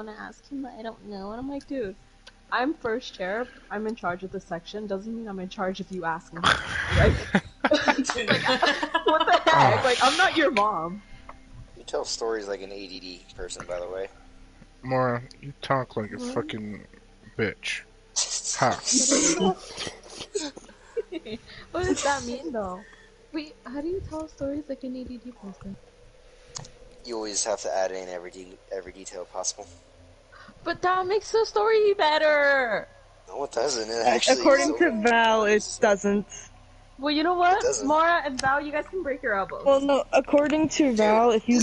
want to ask him, but I don't know. And I'm like, dude, I'm first chair. I'm in charge of the section. Doesn't mean I'm in charge if you ask me. Like, what the heck? Like, I'm not your mom. You tell stories like an ADD person, by the way. Mora, you talk like a fucking bitch. Ha. What does that mean, though? Wait, how do you tell stories like an ADD person? You always have to add in every detail possible. But that makes the story better! No, it doesn't. It actually According to Val, it doesn't. Well, you know what? Mora and Val, you guys can break your elbows. Well, no. According to Val, if you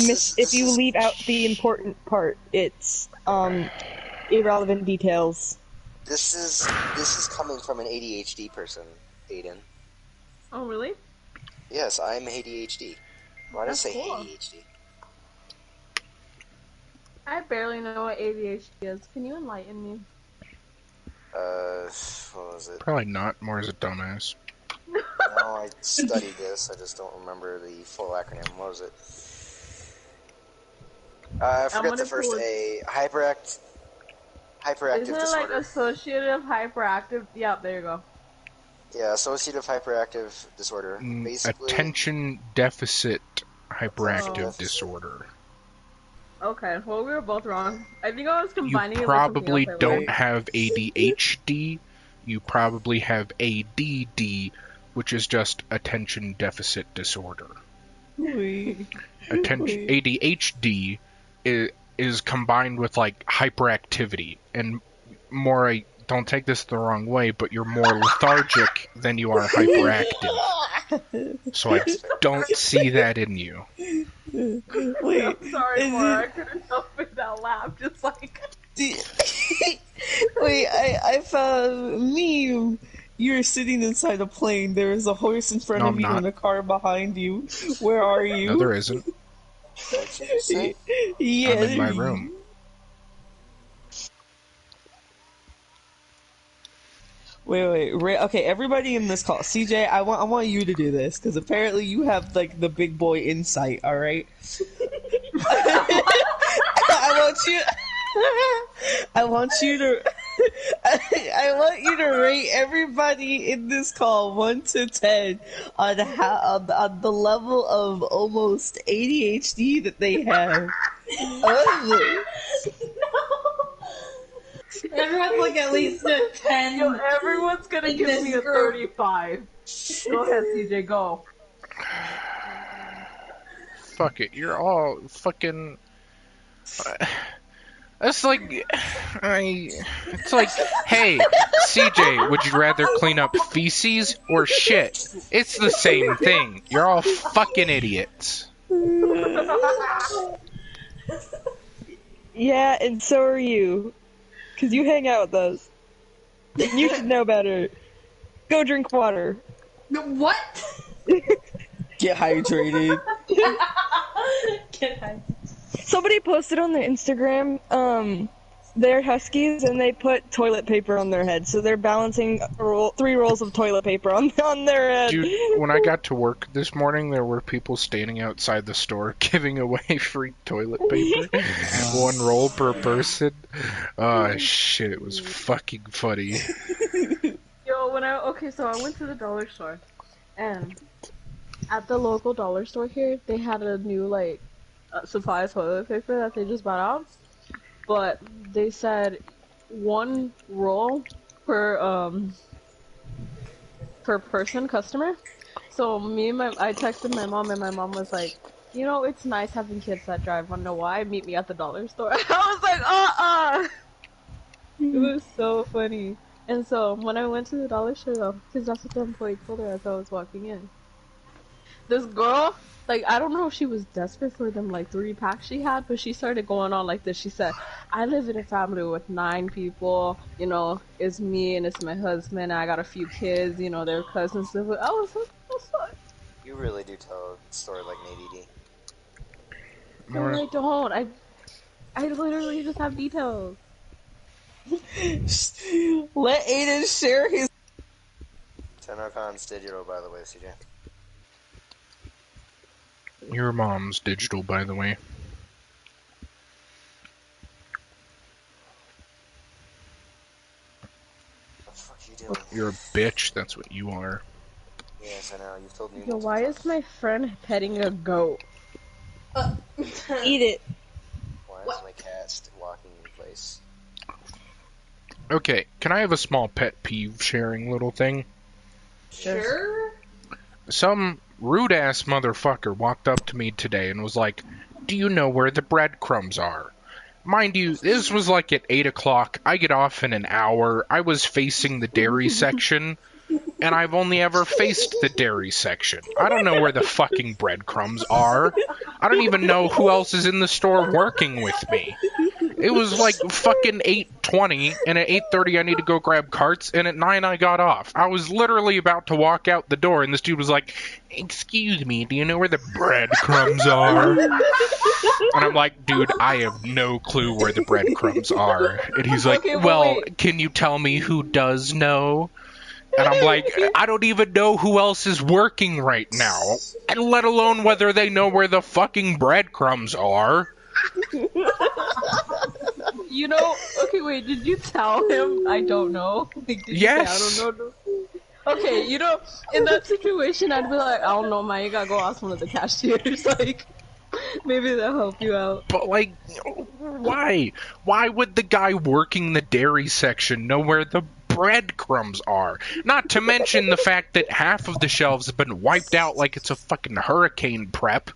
leave out the important part, it's irrelevant details. This is coming from an ADHD person, Aiden. Oh, really? Yes, I'm ADHD. Why did I say cool. ADHD? I barely know what ADHD is. Can you enlighten me? What was it? Probably not. Mora's a dumbass. No, I studied this. I just don't remember the full acronym. What was it? I forgot the first A. Hyperactive Isn't it disorder. like associative hyperactive? Yeah, there you go. Yeah, associative hyperactive disorder. Basically, Attention deficit hyperactive disorder. Okay, well, we were both wrong. I think I was combining You it probably with something else. don't have ADHD. You probably have ADD, which is just attention deficit disorder. ADHD is combined with like hyperactivity, and more. Don't take this the wrong way, but you're more lethargic than you are hyperactive. So I don't see that in you. Wait, I'm sorry, Mora. I couldn't help it. That laugh, just like. Wait, I found a meme. You're sitting inside a plane. There is a horse in front of you and a car behind you. Where are you? No, there isn't. Yeah, I'm in my room. Wait. Okay, everybody in this call, CJ, I want you to do this because apparently you have like the big boy insight. All right. I want you to rate everybody in this call 1 to 10 on on the level of almost ADHD that they have. Everyone's like at least a 10. Yo, everyone's gonna give me a 35. Go ahead, CJ, go. Fuck it, you're all fucking. It's like, it's like, hey, CJ, would you rather clean up feces or shit? It's the same thing. You're all fucking idiots. Yeah, and so are you. Because you hang out with us. You should know better. Go drink water. What? Get hydrated. Get hydrated. Somebody posted on their Instagram, they're huskies and they put toilet paper on their head, so they're balancing 3 rolls of toilet paper on their head. Dude, when I got to work this morning, there were people standing outside the store giving away free toilet paper. 1 roll per person. Oh, shit, it was fucking funny. Yo, so I went to the dollar store, and at the local dollar store here, they had a new, like, supply of toilet paper that they just bought out, but they said 1 roll per person customer. So I texted my mom, and my mom was like, you know, it's nice having kids that drive. Wanna know why? Meet me at the dollar store. I was like, It was so funny. And so when I went to the dollar store, though, because that's what the employee told her as I was walking in, this girl, like, I don't know if she was desperate for them, like, 3 packs she had, but she started going on like this. She said, I live in a family with 9 people, you know, it's me and it's my husband, and I got a few kids, you know, they're cousins. I was like, what's up? You really do tell a story like an ADD. No, I don't. I literally just have details. Let Aiden share his... Tennocon's digital, by the way, CJ. Your mom's digital, by the way. fuck are you doing? You're a bitch, that's what you are. Yes, I know. You've told me. Yo, multiple why times. is my friend petting a goat? Eat it. Why is my cat walking in place? Okay, can I have a small pet peeve sharing little thing? Sure. Some rude ass motherfucker walked up to me today and was like, "Do you know where the breadcrumbs are?" Mind you, this was like at 8 o'clock. I get off in an hour. I was facing the dairy section, and I've only ever faced the dairy section. I don't know where the fucking breadcrumbs are. I don't even know who else is in the store working with me. It was like fucking 8:20, and at 8:30 I need to go grab carts, and at 9 I got off. I was literally about to walk out the door, and this dude was like, "Excuse me, do you know where the breadcrumbs are?" And I'm like, "Dude, I have no clue where the breadcrumbs are." And he's like, Okay, but "Well, wait. can you tell me who does know?" And I'm like, "I don't even know who else is working right now, and let alone whether they know where the fucking breadcrumbs are." You know, okay, wait, did you tell him? I don't know. Like, did you say, Yes. I don't know. Okay, you know, in that situation, I'd be like, I don't know, man, you gotta go ask one of the cashiers. Like, maybe they'll help you out. But, like, why? Why would the guy working the dairy section know where the breadcrumbs are? Not to mention the fact that half of the shelves have been wiped out like it's a fucking hurricane prep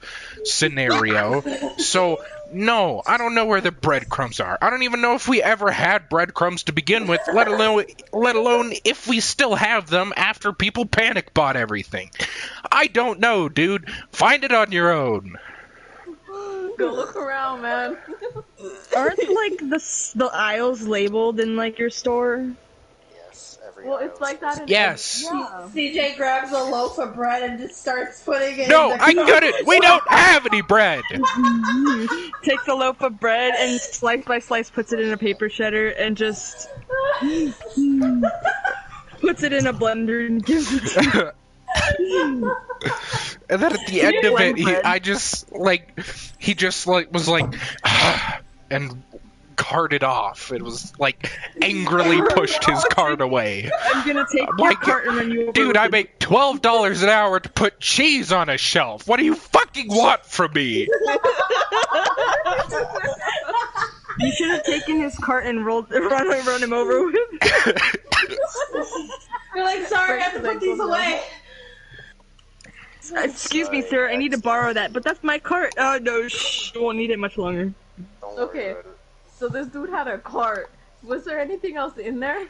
scenario. So, no, I don't know where the breadcrumbs are. I don't even know if we ever had breadcrumbs to begin with, let alone if we still have them after people panic bought everything. I don't know, dude. Find it on your own. Go look around, man. Aren't like the aisles labeled in like your store? Yes, every. Well, aisle it's is like that supposed in... Yes. Yeah. CJ grabs a loaf of bread and just starts putting it No, in the I couldn't. We don't have any bread. Takes a loaf of bread and slice by slice puts it in a paper shredder and just puts it in a blender and gives it to And then at the end of it, he just was like, and carted off. It was like angrily pushed his cart away. I'm gonna take your Like, cart and run you over. Dude, with I it. make $12 an hour to put cheese on a shelf. What do you fucking want from me? You should have taken his cart and run him over with. You're like, sorry, I have to put these away. Excuse me, sir. I need to borrow that, but that's my cart. Oh no, shh. You won't need it much longer. Don't worry Okay. about it. So this dude had a cart. Was there anything else in there?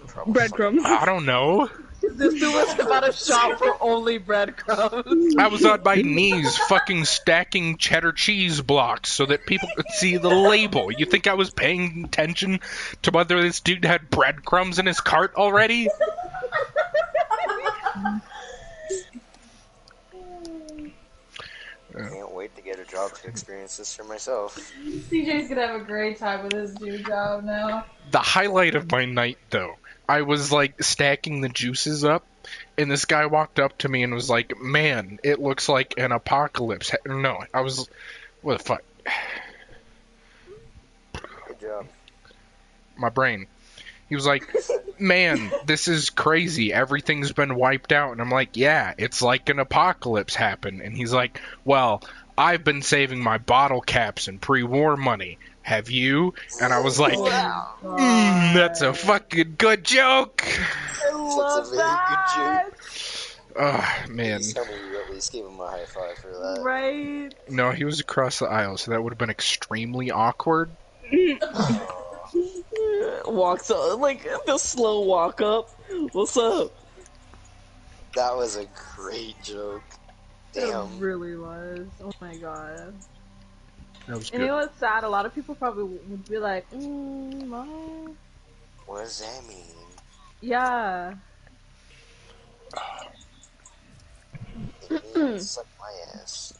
Probably. Breadcrumbs. I don't know. This dude was about to shop for only breadcrumbs. I was on my knees fucking stacking cheddar cheese blocks so that people could see the label. You think I was paying attention to whether this dude had breadcrumbs in his cart already? Can't wait to get a job to experience this for myself. CJ's gonna have a great time with his new job now. The highlight of my night, though, I was like stacking the juices up, and this guy walked up to me and was like, "Man, it looks like an apocalypse." No, I was, what the fuck? Good job. My brain. He was like, "Man, this is crazy. Everything's been wiped out." And I'm like, "Yeah, it's like an apocalypse happened." And he's like, "Well, I've been saving my bottle caps and pre-war money. Have you?" And I was like, "That's a fucking good joke." I love That's a very that. good joke. Oh, man. Please tell me you at least gave him a high five for that. Right. No, he was across the aisle, so that would have been extremely awkward. Walks up, like the slow walk up. What's up? That was a great joke. It Damn. really was. Oh my god. That was And you know good. what's sad? A lot of people probably would be like, Mom. What does that mean? Yeah. It means suck my ass.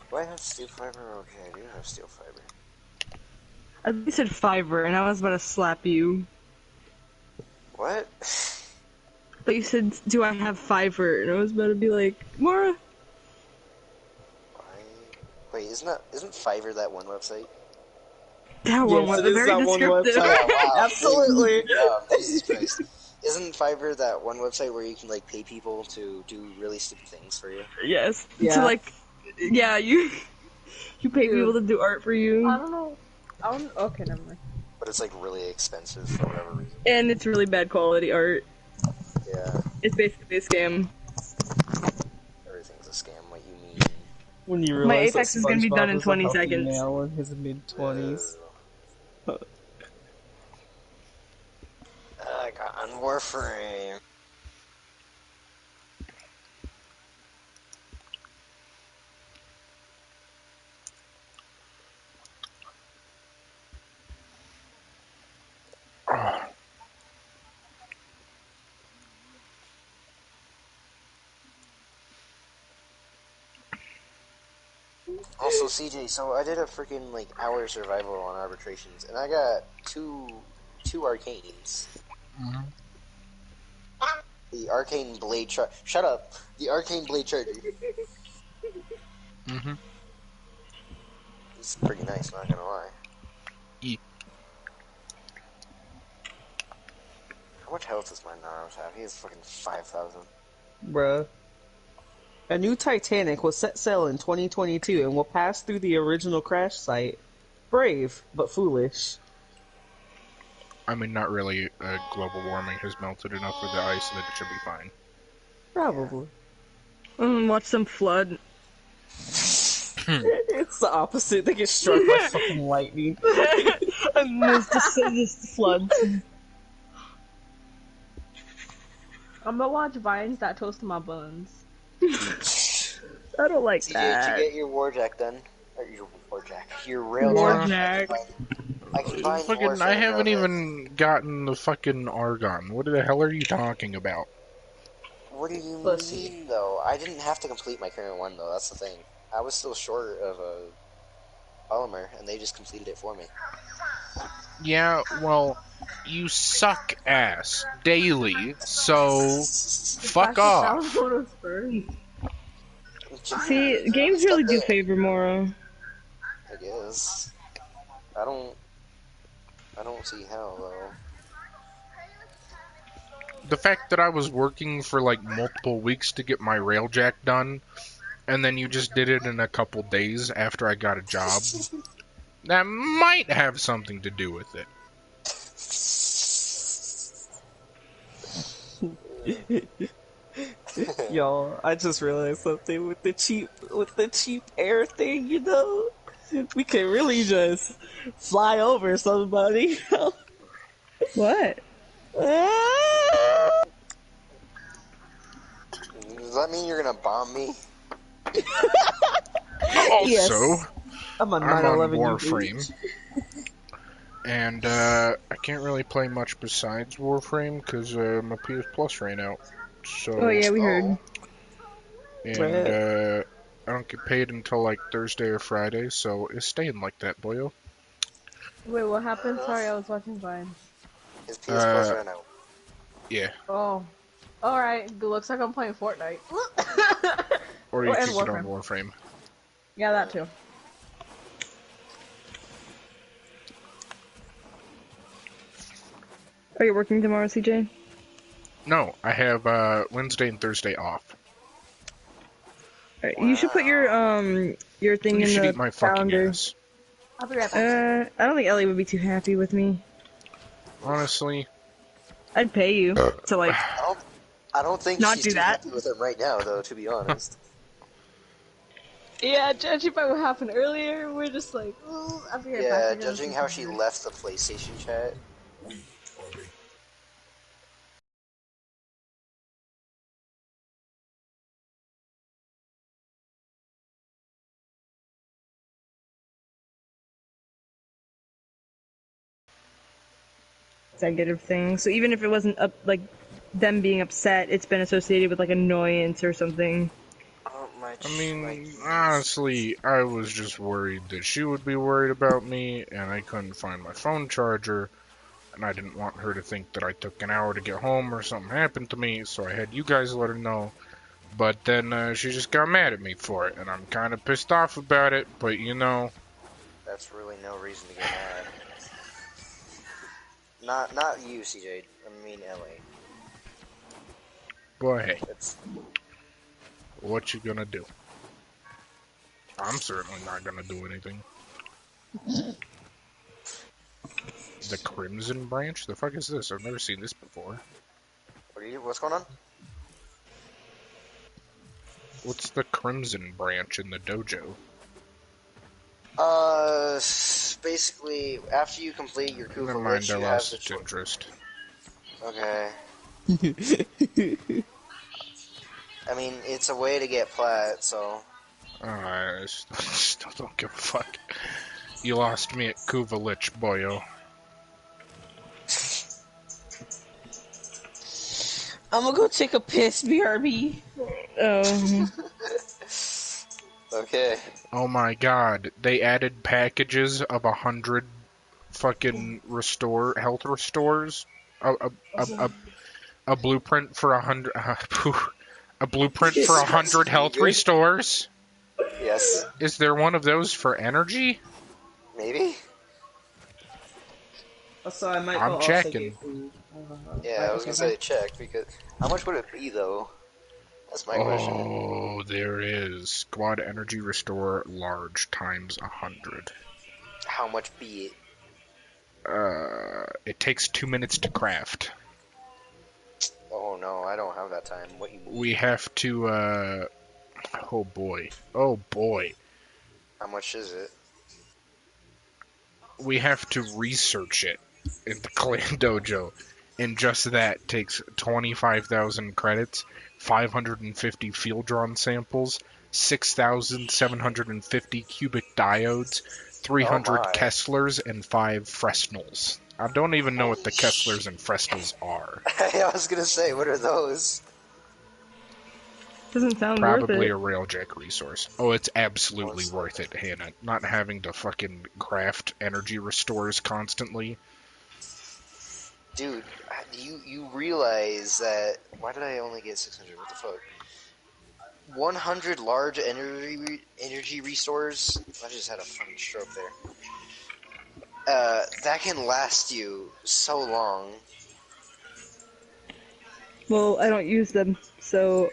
Do I have steel fiber? Okay, I do have steel fiber. I think you said fiver, and I was about to slap you. What? But you said, "Do I have fiver?" And I was about to be like, "Mora." Wait, isn't Fiverr that one website? That one Yes, was it is very that one descriptive. website. Wow. Absolutely. Jesus Christ. Isn't Fiverr that one website where you can like pay people to do really stupid things for you? Yes. Yeah. So like, yeah, you pay Dude. people to do art for you, I don't know. Okay, never mind. But it's like really expensive for whatever reason. and it's really bad quality art. Yeah, It's basically a scam. everything's a scam. What you mean? When you My realize that Apex is gonna be SpongeBob done in is a 20 healthy seconds. male in his mid-20s. I got on Warframe. Also, CJ, so I did a freaking like hour survival on arbitrations, and I got two arcanes. Mhm. The arcane blade Shut up. The arcane blade charger. Mhm. It's pretty nice, not gonna lie. E. How much health does my Naros have? He has fucking 5,000. Bruh. A new Titanic will set sail in 2022 and will pass through the original crash site. Brave, but foolish. I mean, not really. Global warming has melted enough with the ice that it should be fine. Probably. Watch some flood. It's the opposite. They get struck by fucking lightning. And there's just floods. I'm gonna watch vines that toast my buns. I don't like CJ, that. did you get your warjack done? Or your warjack. Your railjack. Warjack. I can buy Fucking, I haven't even gotten the fucking argon. What the hell are you talking about? What do you Pussy. mean, though? I didn't have to complete my current one, though. That's the thing. I was still short of a polymer, and they just completed it for me. Yeah, well, you suck ass daily, so fuck off. See, games really do favor Moro. I guess. I don't see how, though. The fact that I was working for like multiple weeks to get my railjack done, and then you just did it in a couple days after I got a job, that might have something to do with it. Y'all, I just realized something with the cheap air thing, you know? We can really just fly over somebody. What? Does that mean you're gonna bomb me? Yes. Also, I'm on I'm on 9/11 Warframe, and I can't really play much besides Warframe because my PS Plus ran out. So, Oh yeah, we heard. and I don't get paid until like Thursday or Friday, so it's staying like that, boyo. Wait, what happened? Sorry, I was watching vines. His PS Plus ran out. Yeah, Oh. Alright, it looks like I'm playing Fortnite. or you Oh, can and get on Warframe. Warframe. Yeah, that too. Are you working tomorrow, CJ? No, I have Wednesday and Thursday off. Alright, you should put your thing You in should the eat my fucking calendar. ass. I'll be right back. I don't think Ellie would be too happy with me. Honestly, I'd pay you to like. I don't think Not she's do too that. happy with him right now, though. To be honest. Yeah, judging by what happened earlier, we're just like, ooh, I'll be right back. Yeah, I gotta judging do how she something. left the PlayStation chat. Negative thing. So even if it wasn't up like them being upset, it's been associated with like annoyance or something. I mean, honestly, I was just worried that she would be worried about me, and I couldn't find my phone charger, and I didn't want her to think that I took an hour to get home or something happened to me, so I had you guys let her know. But then she just got mad at me for it, and I'm kind of pissed off about it, but you know, that's really no reason to get mad. Not you, CJ. I mean Ellie. Boy, That's what you gonna do? I'm certainly not gonna do anything. The Crimson Branch? The fuck is this? I've never seen this before. what's going on? What's the Crimson Branch in the dojo? Basically, after you complete your Never Kufa mind, Lich, I you have lost the its choice. interest. Okay. I mean, it's a way to get plat, so... I still don't give a fuck. You lost me at Kuva Lich, boyo. I'm gonna go take a piss, BRB. Oh. Okay. Oh my god, they added packages of 100 fucking health restores? A blueprint for 100... a blueprint for 100 health restores? Yes. Is there one of those for energy? Maybe? So I might I'm go also checking. get food. Yeah, I was gonna say check, because... How much would it be, though? That's my question. Oh, there is. Squad energy restore large times 100. How much be it? It takes 2 minutes to craft. Oh no, I don't have that time. What you mean? We have to, oh boy. Oh boy. How much is it? We have to research it in the Clan Dojo. And just that takes 25,000 credits, 550 field-drawn samples, 6,750 cubic diodes, 300 Oh my. Kesslers, and 5 Fresnels. I don't even know what the Kesslers and Fresnels are. I was gonna say, what are those? Doesn't sound worth Probably it. a Railjack resource. Oh, it's absolutely worth it, Hannah. Not having to fucking craft energy restores constantly. Dude, you realize that... Why did I only get 600? What the fuck? 100 large energy restores... I just had a fucking stroke there. That can last you so long. Well, I don't use them, so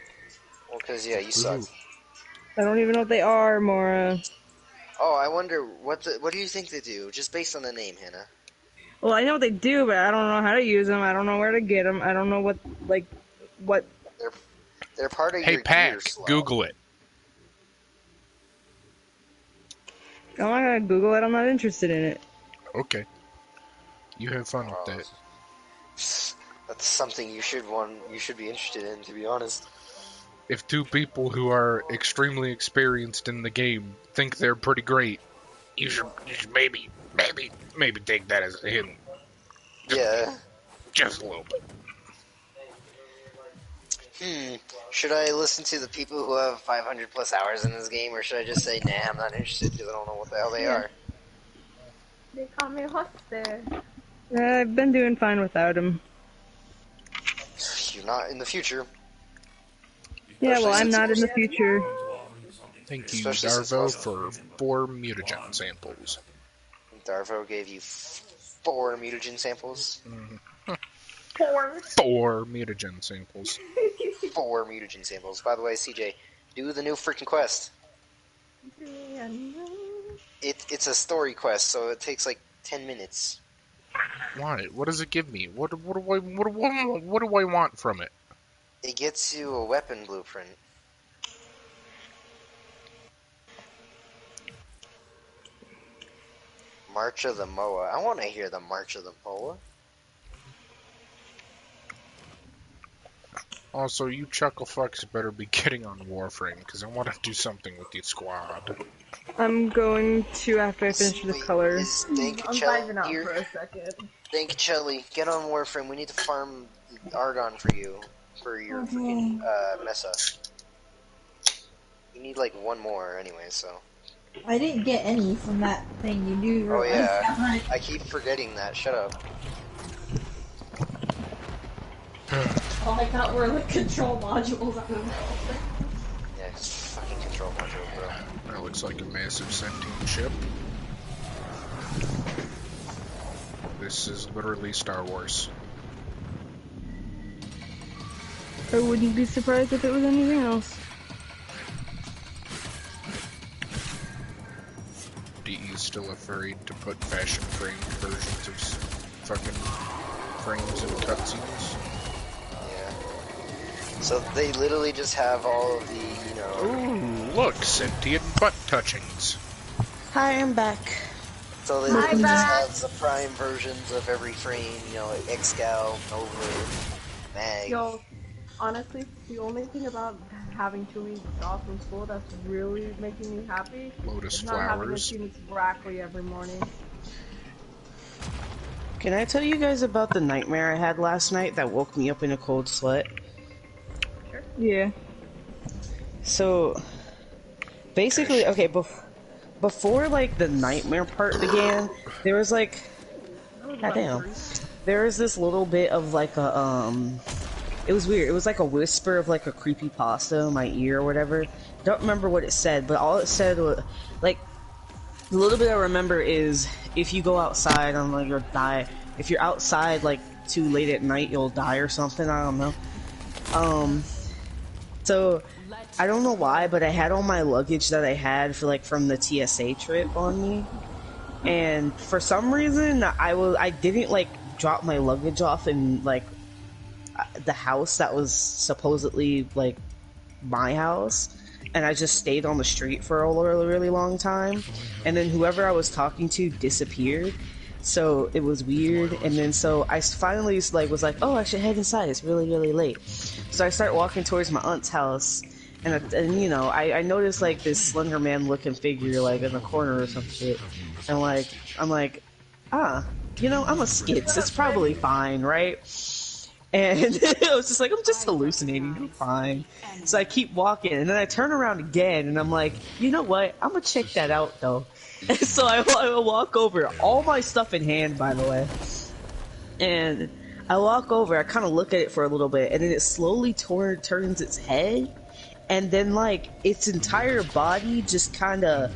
Well, because, yeah, you suck. Ooh. I don't even know what they are, Mora. Oh, I wonder, what do you think they do? Just based on the name, Hannah. Well, I know what they do, but I don't know how to use them. I don't know where to get them. I don't know what. They're part of Hey, your Pack, gear slot. Google it. I'm not gonna Google it. I'm not interested in it. Okay. You have fun with Oh. that. That's something you should be interested in, to be honest. If two people who are extremely experienced in the game think they're pretty great, you should maybe take that as a hint. Yeah. Just a little bit. Should I listen to the people who have 500 plus hours in this game, or should I just say, nah, I'm not interested because I don't know what the hell they are? They call me Hoster. I've been doing fine without them. You're not in the future. Yeah, well, Especially I'm since not in the future. Thank you, Especially since Darvo, most- for 4 mutagen samples. Darvo gave you 4 mutagen samples. 4 mutagen samples. 4 mutagen samples. By the way, CJ, do the new freaking quest. It's a story quest, so it takes like 10 minutes. Why? What does it give me? What do I want from it? It gets you a weapon blueprint. March of the Moa. I want to hear the March of the Moa. Also, you chucklefucks better be getting on Warframe, because I want to do something with the squad. I'm going to after I finish the Wait, color. is I'm Dankacelli vibing out here? for a second. Dankacelli, get on Warframe. We need to farm Argon for you. For your freaking Mesa. You need like 1 more anyway, so. I didn't get any from that thing you do. Oh yeah. Right? I keep forgetting that. Shut up. Oh, I thought we're like control modules. I don't know. Yeah, it's fucking control module, bro. That looks like a massive sentient ship. This is literally Star Wars. I wouldn't be surprised if it was anything else. DE is still afraid to put fashion frame versions of fucking frames and cutscenes. Yeah. So they literally just have all of the, you know... Ooh, look, sentient butt touchings. Hi, I'm back. So they literally just have the prime versions of every frame, you know, like Excal, Nova, Mag. Yo, honestly, the only thing about having 2 weeks off from school that's really making me happy Lotus is not having to flowers. see Miss Brackley every morning. Can I tell you guys about the nightmare I had last night that woke me up in a cold sweat? Yeah. So, basically, okay, before, like, the nightmare part began, there was, like, goddamn, there was this little bit of, like, a, it was weird. It was like a whisper of, like, a creepypasta in my ear or whatever. Don't remember what it said, but all it said was, like, the little bit I remember is, if you go outside, you'll die. If you're outside, like, too late at night, you'll die or something, I don't know. So, I don't know why, but I had all my luggage that I had for, like, from the TSA trip on me. And for some reason, I didn't, like, drop my luggage off in, like, the house that was supposedly, like, my house. And I just stayed on the street for a really, really long time. And then whoever I was talking to disappeared. So it was weird. And then so I finally, like, was like, oh, I should head inside. It's really, really late. So I start walking towards my aunt's house. And you know, I noticed, like, this Slender Man-looking figure, like, in the corner or some shit. And, like, I'm like, you know, I'm a skits. It's probably fine, right? And I was just like, I'm just hallucinating. I'm fine. So I keep walking, and then I turn around again, and I'm like, you know what? I'm gonna check that out, though. And so I walk over, all my stuff in hand, by the way. And I walk over, I kind of look at it for a little bit, and then it slowly turns its head, and then, like, its entire body just kind of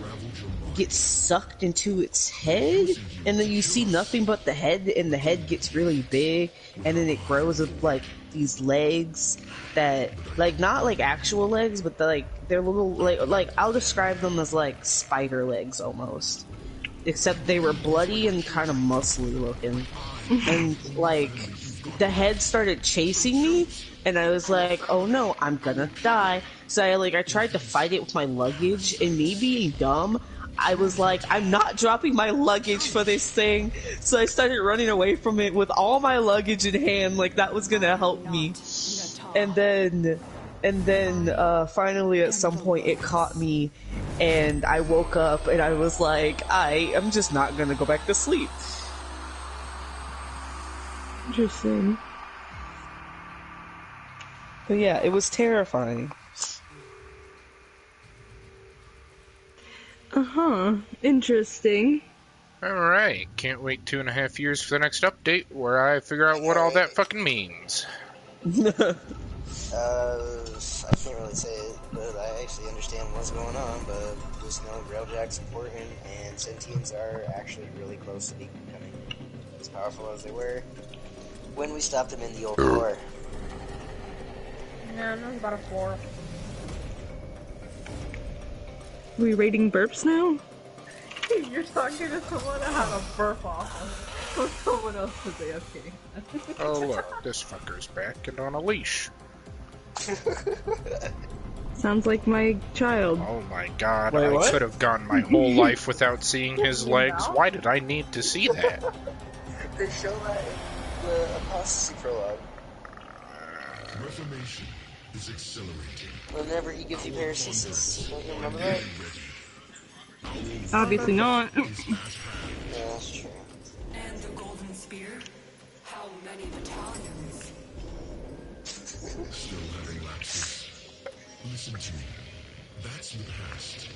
gets sucked into its head, and then you see nothing but the head, and the head gets really big, and then it grows with, like, these legs that, like, not like actual legs, but they're little, like I'll describe them as like spider legs almost, except they were bloody and kind of muscly looking. And, like, the head started chasing me, and I was like, oh no, I'm gonna die. So I tried to fight it with my luggage, and me being dumb, I was like, I'm not dropping my luggage for this thing. So I started running away from it with all my luggage in hand, like that was gonna help me. And then finally at some point it caught me, and I woke up and I was like, I am just not gonna go back to sleep. Interesting. But yeah, it was terrifying. Uh-huh. Interesting. Alright, can't wait 2.5 years for the next update where I figure out what all that fucking means. I can't really say it, but I actually understand what's going on, but just know Railjack's important, and Sentients are actually really close to becoming as powerful as they were when we stopped them in the old war. Yeah, that was about a 4. Are we rating burps now? You're talking to someone that had a burp off of someone else was AFK. Oh look, this fucker's back and on a leash. Sounds like my child. Oh my god, Wait, I what? could have gone my whole life without seeing his legs. Why did I need to see that? They show that in the apostasy prologue. Reformation is accelerating. Whenever he gives you paracesis. Don't you remember that? Obviously not. Yeah, that's true. And the Golden Spear? How many battalions? Still having lapses. Listen to me. That's the past.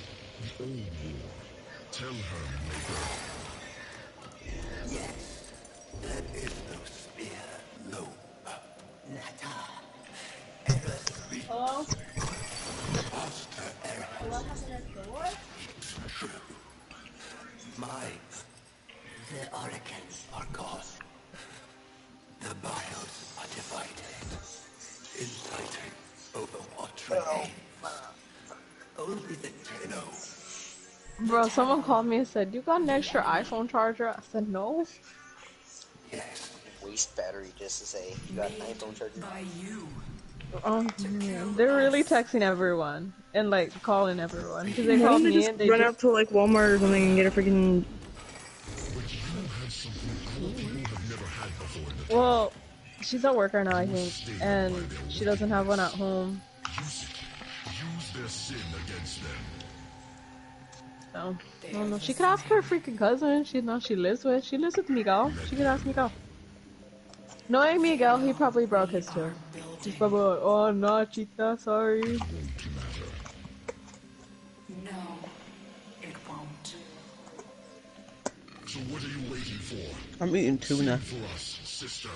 The old war. Tell her, Maker. Yes. There is no spear. No. Nata. Hello? Master Eric. What happened at the door? True. Mine. The Oracle. hands are gone. The bios are divided. Inciting over what remains. Only the Tenno. Bro, someone called me and said, "You got an extra iPhone charger?" I said, "No." Yes. Waste battery just to say you got an iPhone charger. By you. Oh man, they're really texting everyone and like calling everyone because they Why called don't they me just and they run just out to like Walmart or something and get a freaking. But you had something our people have never had before in the well, she's at work right now, I think, and she doesn't have one at home. Use it. Use their sin against them. So I don't know. She could ask her freaking cousin. She knows she lives with. She lives with Miguel. She could ask Miguel. Knowing Miguel, he probably broke his too. He's probably like, "Oh no, Chica, sorry." Won't matter. No, it won't. So what are you waiting for? I'm eating tuna For us, sister.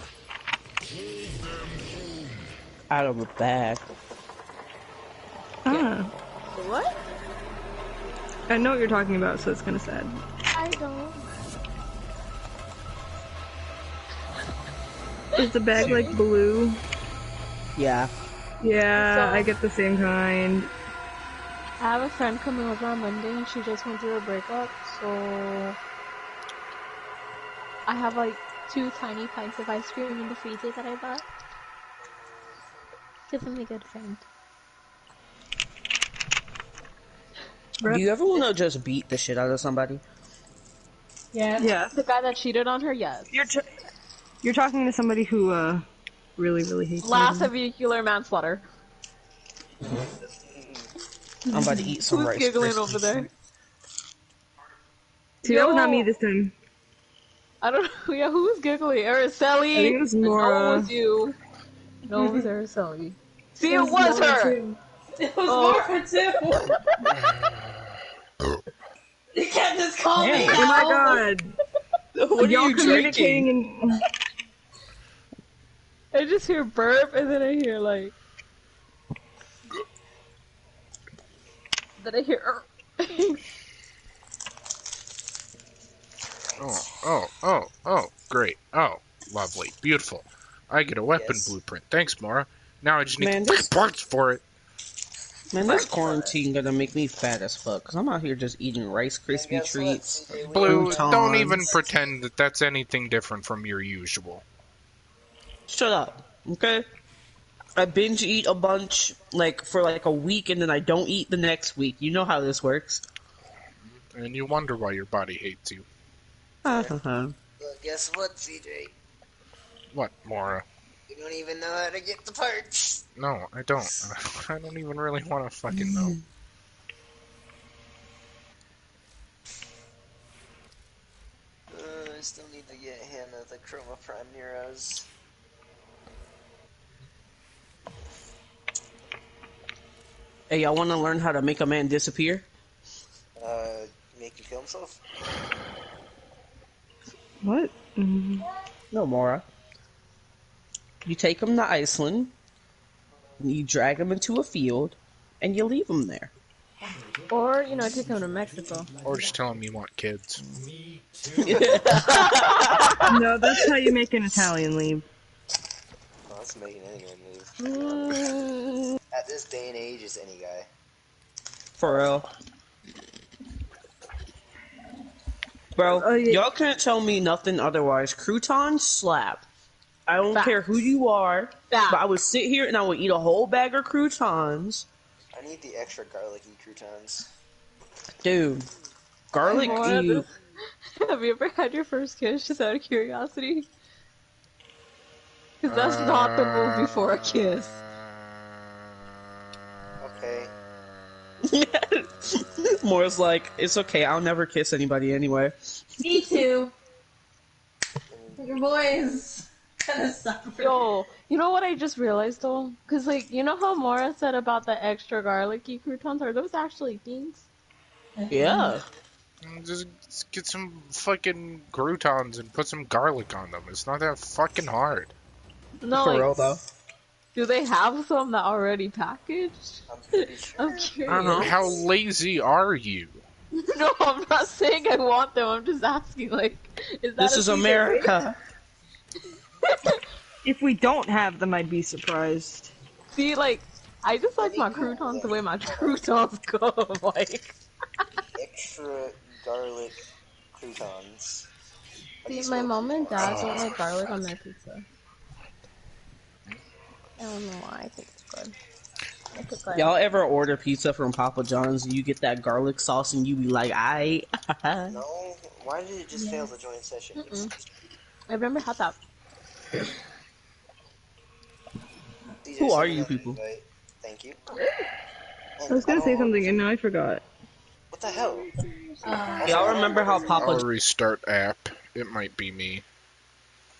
Hold them home. out of a bag. Ah, What? I know what you're talking about, so it's kind of sad. I don't. Is the bag like blue? Yeah. Yeah, So- I get the same kind. I have a friend coming over on Monday and she just went through a breakup, so I have like 2 tiny pints of ice cream in the freezer that I bought. Because I'm a good friend. Do you ever want to just beat the shit out of somebody? Yeah. Yeah. The guy that cheated on her, yes. You're talking to somebody who really hates Last me. vehicular manslaughter. I'm about to eat some Who's Rice giggling Krispies over there? See, that was not Yo. me this time. I don't know. Yeah, who's giggling? Araceli. I think it was No, Nora. it was you. No, it was Araceli. See, it was her. It was Oh. Mara too. You can't just call me Oh my out. god. What are Y'all you communicating drinking? and I just hear burp and then I hear like. Then I hear. Oh, great. Oh, lovely. Beautiful. I get a weapon Yes. blueprint. Thanks, Mara. Now I just need Man, to this- parts for it. Man, this quarantine gonna make me fat as fuck. Cause I'm out here just eating Rice Krispie guess what, treats. CJ? We Blue, are- don't even Croutons. pretend that that's anything different from your usual. Shut up, okay? I binge eat a bunch, like, for like a week, and then I don't eat the next week. You know how this works. And you wonder why your body hates you. Uh-huh. Well, guess what, CJ? What, Mara? You don't even know how to get the parts. No, I don't. I don't even really want to fucking know. I still need to get Hannah the Chroma Prime Neros. Hey, y'all want to learn how to make a man disappear? Make him kill himself? what? No, Mara. You take him to Iceland, you drag him into a field, and you leave him there. Or, you know, take him to Mexico. Or just tell him you want kids. No, that's how you make an Italian leave. Oh, that's making anyone move. At this day and age, it's any guy. For real. Bro, Oh, yeah. y'all can't tell me nothing otherwise. Croutons slap. I don't Facts. care who you are, Facts. but I would sit here and I would eat a whole bag of croutons. I need the extra garlicky croutons. Dude, garlic More dude. Have you ever had your first kiss just out of curiosity? Because that's not the move before a kiss. Okay. Mora's like, it's okay, I'll never kiss anybody anyway. Me too. Your boys kind of suffer. Yo, you know what I just realized though? Because, like, you know how Mora said about the extra garlicky croutons? Are those actually things? Yeah. Just get some fucking croutons and put some garlic on them. It's not that fucking hard. No, For like, real though. do they have some that are already packaged? I'm pretty sure. I'm curious. Uh-huh. How lazy are you? No, I'm not saying I want them. I'm just asking, like, Is that This a is secret America. If we don't have them, I'd be surprised. thing? See, like, I just like my croutons the way my croutons go. Like, Extra garlic croutons. see, my mom and dad don't like garlic on their pizza. I don't know why. I think it's good. I put garlic. Y'all ever order pizza from Papa John's and you get that garlic sauce and you be like, aight? No, why did it just fail the joint session? I've never had that. Who are you people? Thank you. I was gonna say something and now I forgot. What the hell? Y'all remember how Papa I'll restart app. It might be me.